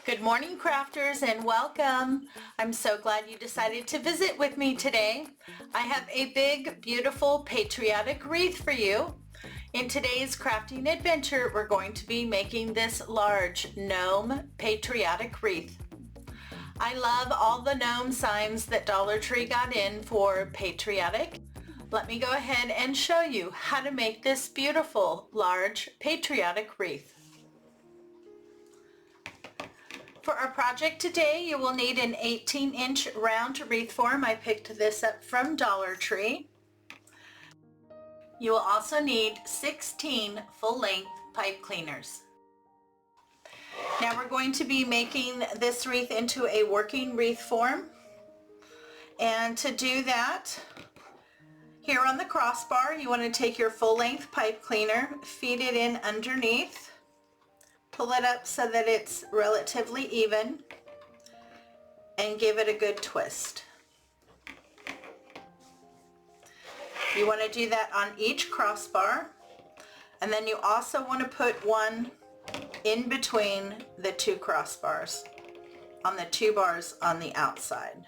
Good morning, crafters, and welcome. I'm so glad you decided to visit with me today. I have a big, beautiful patriotic wreath for you. In today's crafting adventure, we're going to be making this large gnome patriotic wreath. I love all the gnome signs that Dollar Tree got in for patriotic. Let me go ahead and show you how to make this beautiful, large patriotic wreath. For our project today, you will need an 18-inch round wreath form. I picked this up from Dollar Tree. You will also need 16 full-length pipe cleaners. Now we're going to be making this wreath into a working wreath form. And to do that, here on the crossbar, you want to take your full-length pipe cleaner, feed it in underneath, pull it up so that it's relatively even, and give it a good twist. You want to do that on each crossbar, and then you also want to put one in between the two crossbars, on the two bars on the outside.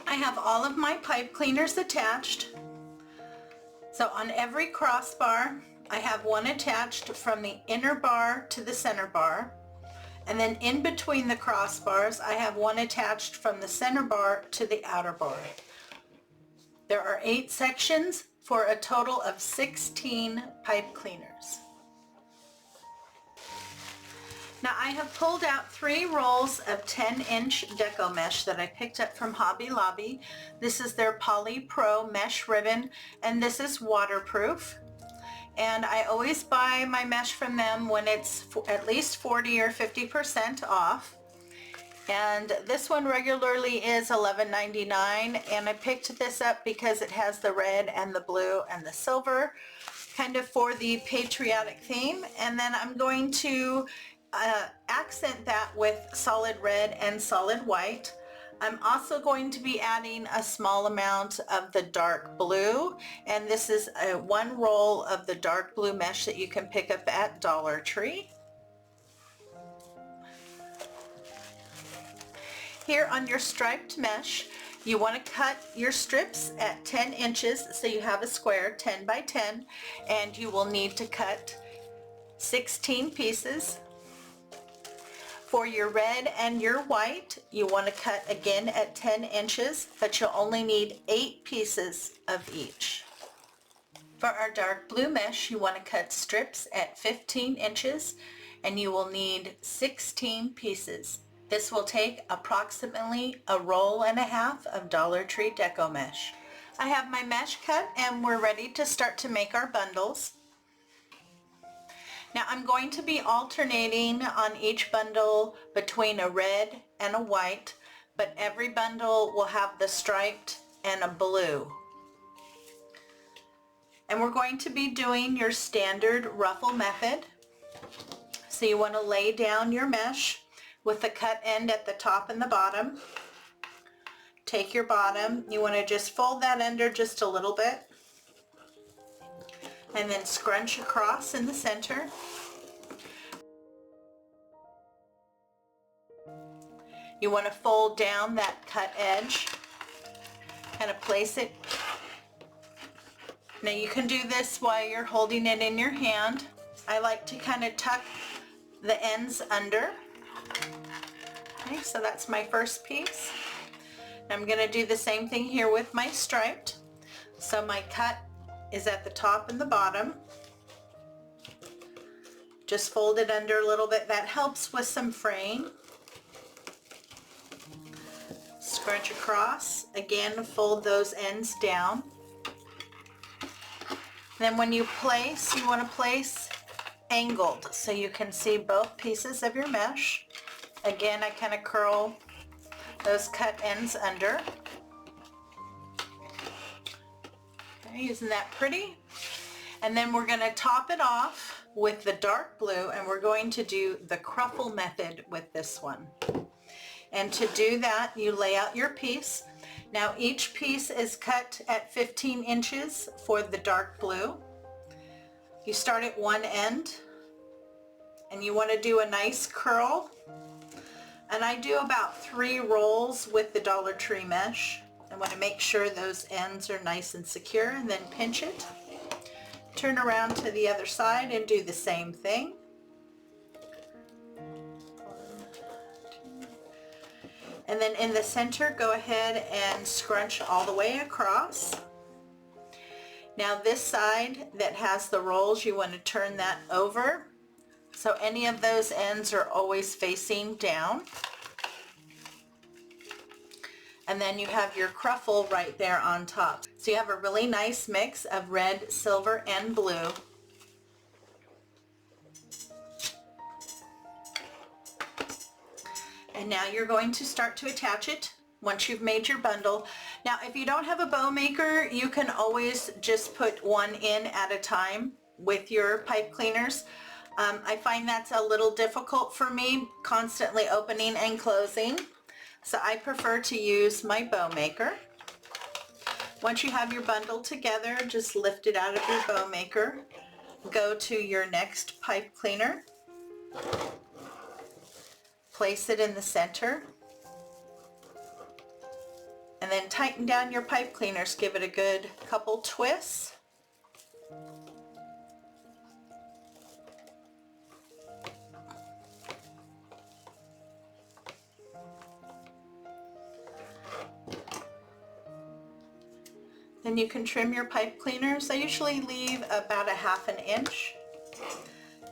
I have all of my pipe cleaners attached. So on every crossbar, I have one attached from the inner bar to the center bar. And then in between the crossbars, I have one attached from the center bar to the outer bar. There are 8 sections for a total of 16 pipe cleaners. Now I have pulled out 3 rolls of 10-inch Deco Mesh that I picked up from Hobby Lobby. This is their Poly Pro mesh ribbon, and this is waterproof. And I always buy my mesh from them when it's at least 40 or 50% off. And this one regularly is $11.99, and I picked this up because it has the red and the blue and the silver, kind of for the patriotic theme. And then I'm going to accent that with solid red and solid white. I'm also going to be adding a small amount of the dark blue, and this is one roll of the dark blue mesh that you can pick up at Dollar Tree. Here on your striped mesh, you want to cut your strips at 10 inches, so you have a square 10 by 10, and you will need to cut 16 pieces. For your red and your white, you want to cut again at 10 inches, but you'll only need 8 pieces of each. For our dark blue mesh, you want to cut strips at 15 inches, and you will need 16 pieces. This will take approximately a roll and a half of Dollar Tree Deco Mesh. I have my mesh cut, and we're ready to start to make our bundles. Now I'm going to be alternating on each bundle between a red and a white, but every bundle will have the striped and a blue. And we're going to be doing your standard ruffle method. So you want to lay down your mesh with the cut end at the top and the bottom. Take your bottom, you want to just fold that under just a little bit, and then scrunch across in the center. You want to fold down that cut edge, kind of place it. Now you can do this while you're holding it in your hand. I like to kind of tuck the ends under. Okay, so that's my first piece. I'm going to do the same thing here with my striped. So my cut is at the top and the bottom. Just fold it under a little bit. That helps with some fraying. Scrunch across. Again, fold those ends down. Then when you place, you want to place angled so you can see both pieces of your mesh. Again, I kind of curl those cut ends under. Okay, isn't that pretty? And then we're going to top it off with the dark blue, and we're going to do the cruffle method with this one. And to do that, you lay out your piece. Now each piece is cut at 15 inches for the dark blue. You start at one end and you want to do a nice curl. And I do about 3 rolls with the Dollar Tree mesh. I want to make sure those ends are nice and secure, and then pinch it. Turn around to the other side and do the same thing. And then in the center, go ahead and scrunch all the way across. Now this side that has the rolls, you want to turn that over. So any of those ends are always facing down. And then you have your cruffle right there on top. So you have a really nice mix of red, silver, and blue. And now you're going to start to attach it once you've made your bundle. Now if you don't have a bow maker, you can always just put one in at a time with your pipe cleaners. I find that's a little difficult for me, constantly opening and closing. So I prefer to use my bow maker. Once you have your bundle together, just lift it out of your bow maker. Go to your next pipe cleaner. Place it in the center. And then tighten down your pipe cleaners. Give it a good couple twists. Then you can trim your pipe cleaners. I usually leave about a 1/2 inch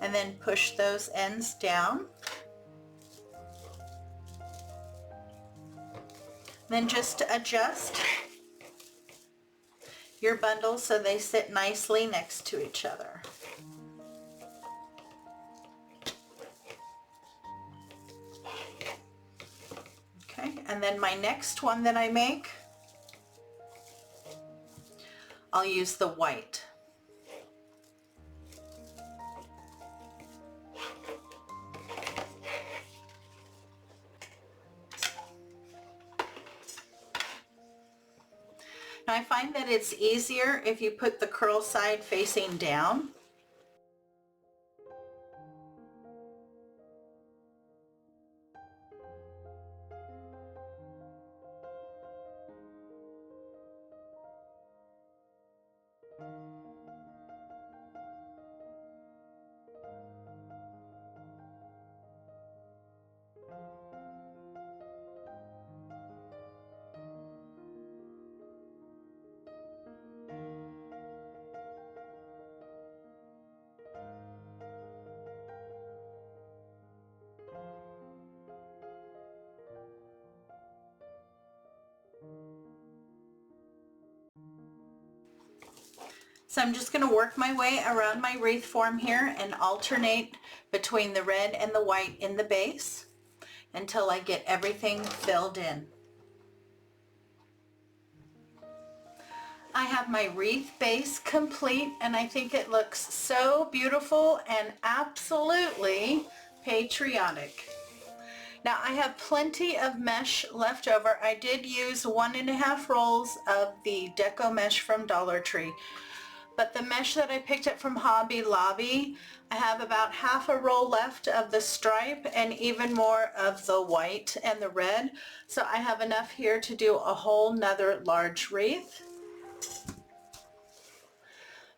and then push those ends down. Then just adjust your bundles so they sit nicely next to each other. Okay, and then my next one that I make, I'll use the white. Now I find that it's easier if you put the curl side facing down. So I'm just going to work my way around my wreath form here and alternate between the red and the white in the base until I get everything filled in. I have my wreath base complete, and I think it looks so beautiful and absolutely patriotic. Now I have plenty of mesh left over. I did use 1.5 rolls of the Deco Mesh from Dollar Tree. But the mesh that I picked up from Hobby Lobby, I have about 1/2 roll left of the stripe and even more of the white and the red. So I have enough here to do a whole nother large wreath.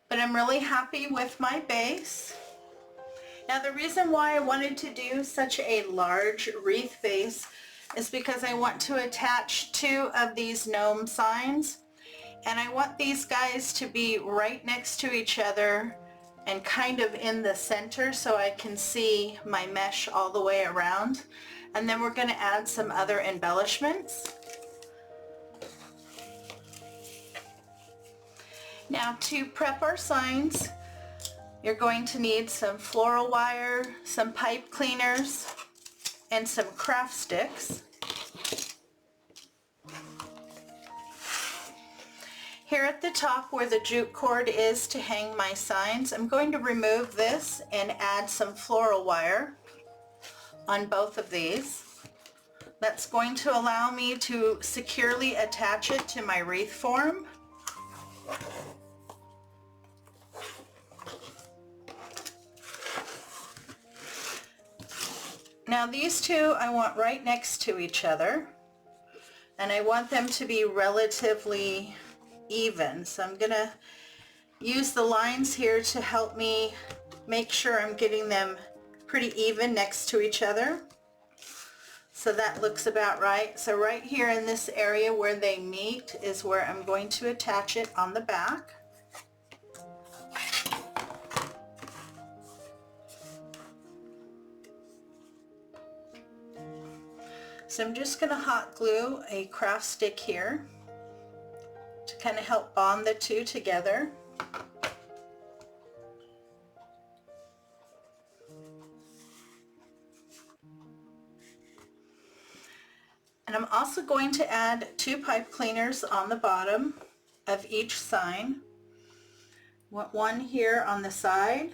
But I'm really happy with my base. Now the reason why I wanted to do such a large wreath base is because I want to attach 2 of these gnome signs. And I want these guys to be right next to each other and kind of in the center so I can see my mesh all the way around. And then we're going to add some other embellishments. Now to prep our signs, you're going to need some floral wire, some pipe cleaners, and some craft sticks. Here at the top where the jute cord is to hang my signs, I'm going to remove this and add some floral wire on both of these. That's going to allow me to securely attach it to my wreath form. Now these two I want right next to each other, and I want them to be relatively even. So I'm going to use the lines here to help me make sure I'm getting them pretty even next to each other. So that looks about right. So right here in this area where they meet is where I'm going to attach it on the back. So I'm just going to hot glue a craft stick here to kind of help bond the two together. And I'm also going to add 2 pipe cleaners on the bottom of each sign. One here on the side,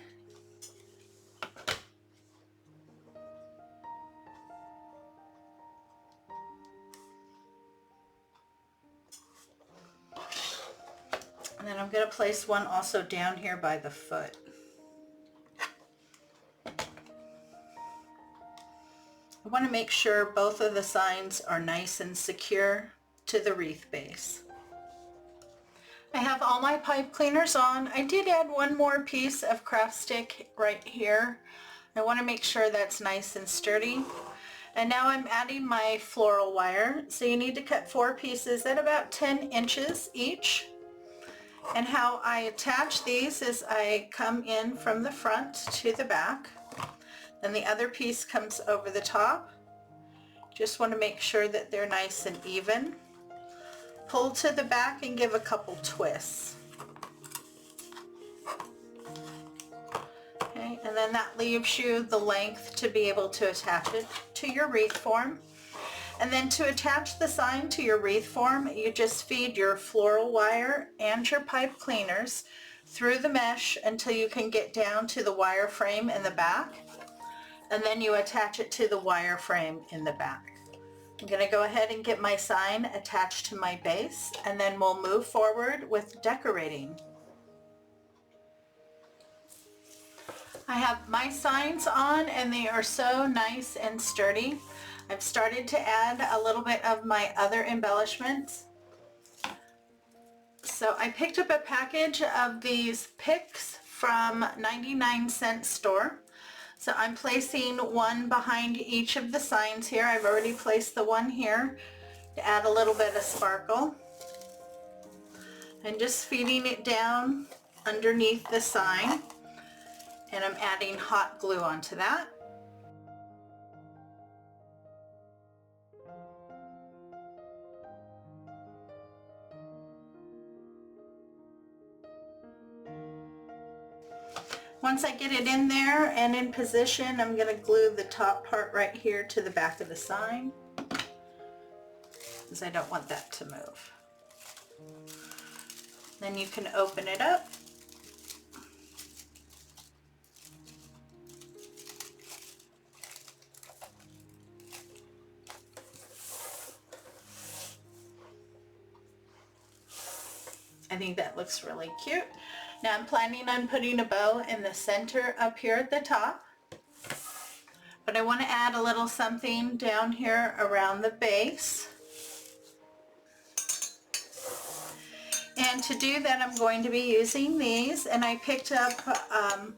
and then I'm going to place one also down here by the foot. I want to make sure both of the signs are nice and secure to the wreath base. I have all my pipe cleaners on. I did add one more piece of craft stick right here. I want to make sure that's nice and sturdy. And now I'm adding my floral wire. So you need to cut 4 pieces at about 10 inches each. And how I attach these is I come in from the front to the back. Then the other piece comes over the top. Just want to make sure that they're nice and even. Pull to the back and give a couple twists. Okay, and then that leaves you the length to be able to attach it to your wreath form. And then to attach the sign to your wreath form, you just feed your floral wire and your pipe cleaners through the mesh until you can get down to the wire frame in the back. And then you attach it to the wire frame in the back. I'm going to go ahead and get my sign attached to my base, and then we'll move forward with decorating. I have my signs on and they are so nice and sturdy. I've started to add a little bit of my other embellishments. So I picked up a package of these picks from 99-cent store. So I'm placing one behind each of the signs here. I've already placed the one here to add a little bit of sparkle. And just feeding it down underneath the sign. And I'm adding hot glue onto that. Once I get it in there and in position, I'm going to glue the top part right here to the back of the sign, because I don't want that to move. Then you can open it up. I think that looks really cute. Now I'm planning on putting a bow in the center up here at the top, but I want to add a little something down here around the base. And to do that, I'm going to be using these, and I picked up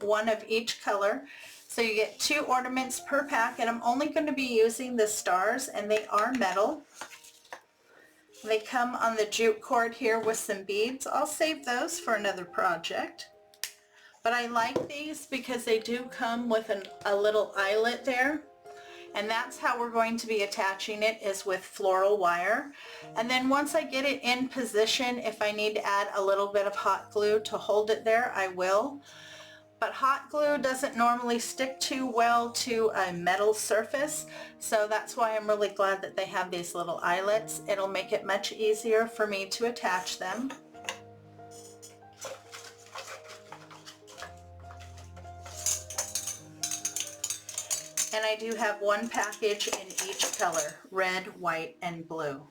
one of each color. So you get 2 ornaments per pack, and I'm only going to be using the stars, and they are metal. They come on the jute cord here with some beads. I'll save those for another project. But I like these because they do come with a little eyelet there. And that's how we're going to be attaching it, is with floral wire. And then once I get it in position, if I need to add a little bit of hot glue to hold it there, I will. But hot glue doesn't normally stick too well to a metal surface, so that's why I'm really glad that they have these little eyelets. It'll make it much easier for me to attach them. And I do have one package in each color, red, white, and blue.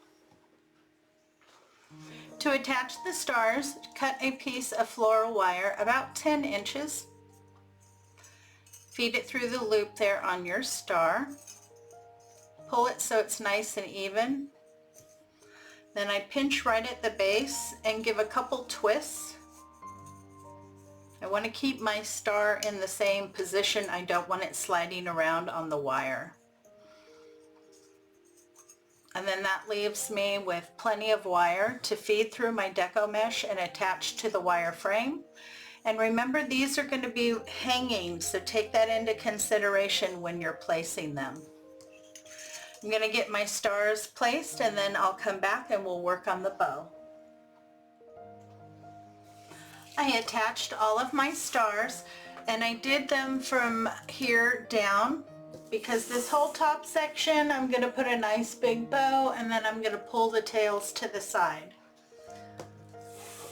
To attach the stars, cut a piece of floral wire about 10 inches. Feed it through the loop there on your star. Pull it so it's nice and even. Then I pinch right at the base and give a couple twists. I want to keep my star in the same position. I don't want it sliding around on the wire. And then that leaves me with plenty of wire to feed through my Deco Mesh and attach to the wire frame. And remember, these are going to be hanging, so take that into consideration when you're placing them. I'm going to get my stars placed and then I'll come back and we'll work on the bow. I attached all of my stars and I did them from here down because this whole top section I'm going to put a nice big bow and then I'm going to pull the tails to the side.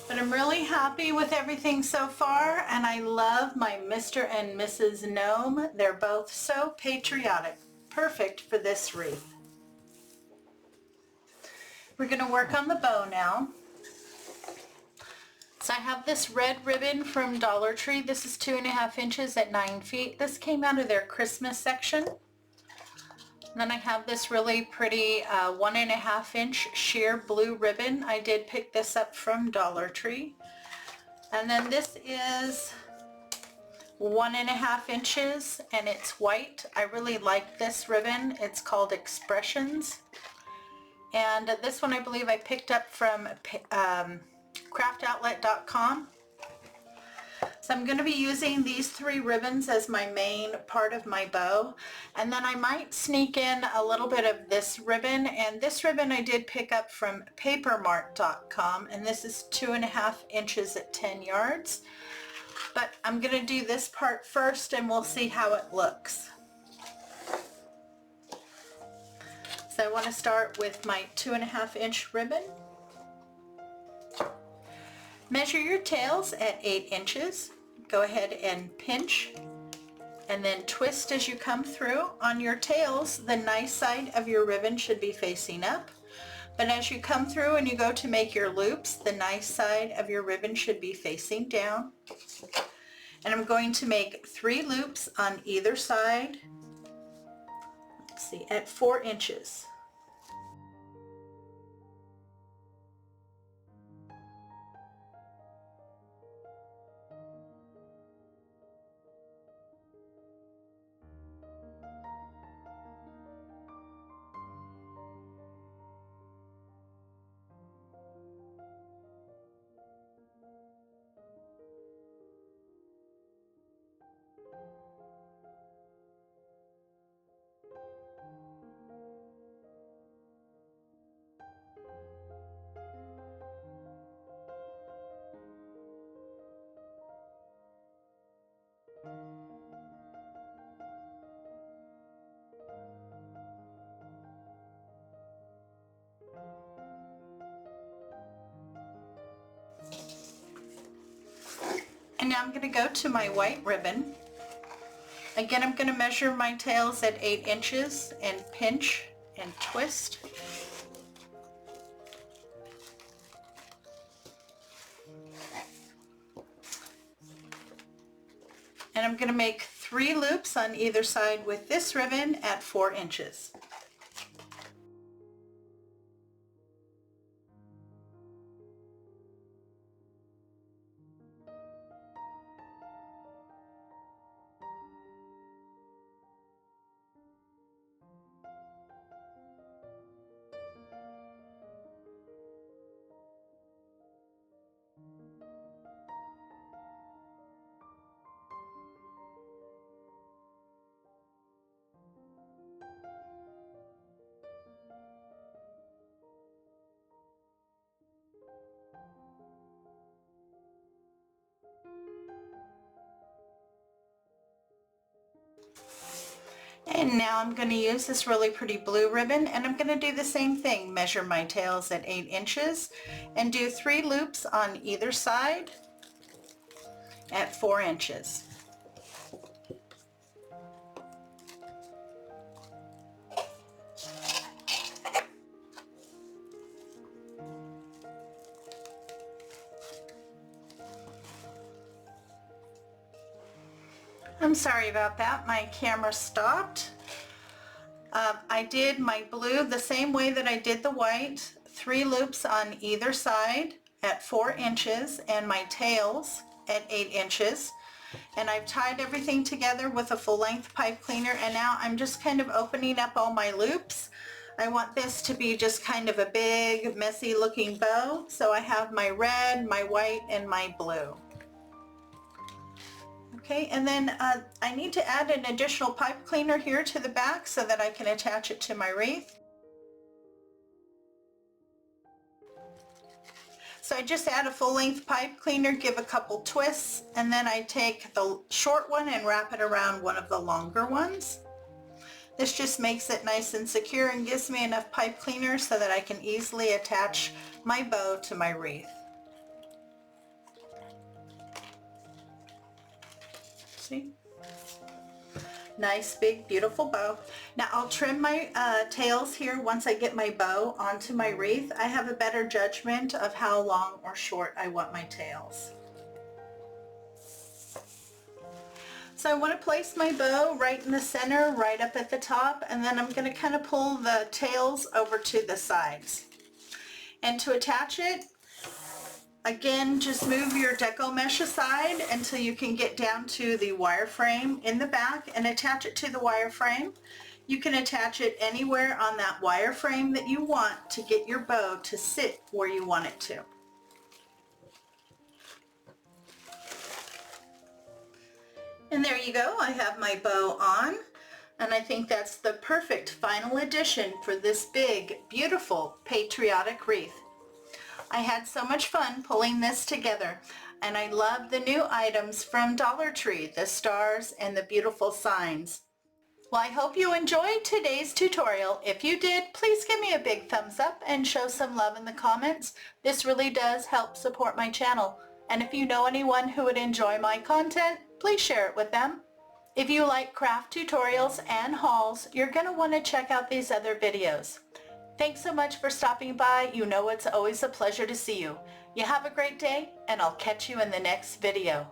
But I'm really happy with everything so far, and I love my Mr. and Mrs. Gnome. They're both so patriotic. Perfect for this wreath. We're going to work on the bow now. So I have this red ribbon from Dollar Tree. This is 2.5 inches at 9 feet. This came out of their Christmas section. And then I have this really pretty 1.5 inch sheer blue ribbon. I did pick this up from Dollar Tree. And then this is 1.5 inches and it's white. I really like this ribbon. It's called Expressions. And this one I believe I picked up from craftoutlet.com. So I'm going to be using these 3 ribbons as my main part of my bow, and then I might sneak in a little bit of this ribbon, and this ribbon I did pick up from papermart.com, and this is 2.5 inches at 10 yards. But I'm going to do this part first and we'll see how it looks. So I want to start with my 2.5 inch ribbon. Measure your tails at 8 inches. Go ahead and pinch and then twist as you come through. On your tails, the nice side of your ribbon should be facing up. But as you come through and you go to make your loops, the nice side of your ribbon should be facing down. And I'm going to make 3 loops on either side. Let's see, at 4 inches. And now I'm going to go to my white ribbon. Again, I'm going to measure my tails at 8 inches and pinch and twist. And I'm going to make 3 loops on either side with this ribbon at 4 inches. And now I'm going to use this really pretty blue ribbon, and I'm going to do the same thing. Measure my tails at 8 inches and do 3 loops on either side at 4 inches. I'm sorry about that, my camera stopped. I did my blue the same way that I did the white, 3 loops on either side at 4 inches and my tails at 8 inches. And I've tied everything together with a full length pipe cleaner, and now I'm just kind of opening up all my loops. I want this to be just kind of a big, messy looking bow. So I have my red, my white, and my blue. Okay, and then I need to add an additional pipe cleaner here to the back so that I can attach it to my wreath. So I just add a full-length pipe cleaner, give a couple twists, and then I take the short one and wrap it around one of the longer ones. This just makes it nice and secure and gives me enough pipe cleaner so that I can easily attach my bow to my wreath. See? Nice, big, beautiful bow. Now I'll trim my tails here once I get my bow onto my wreath. I have a better judgment of how long or short I want my tails. So I want to place my bow right in the center, right up at the top, and then I'm going to kind of pull the tails over to the sides. And to attach it, again, just move your Deco Mesh aside until you can get down to the wireframe in the back and attach it to the wireframe. You can attach it anywhere on that wireframe that you want to get your bow to sit where you want it to. And there you go, I have my bow on, and I think that's the perfect final addition for this big, beautiful patriotic wreath. I had so much fun pulling this together, and I love the new items from Dollar Tree, the stars and the beautiful signs. Well, I hope you enjoyed today's tutorial. If you did, please give me a big thumbs up and show some love in the comments. This really does help support my channel. And if you know anyone who would enjoy my content, please share it with them. If you like craft tutorials and hauls, you're going to want to check out these other videos. Thanks so much for stopping by. You know it's always a pleasure to see you. You have a great day, and I'll catch you in the next video.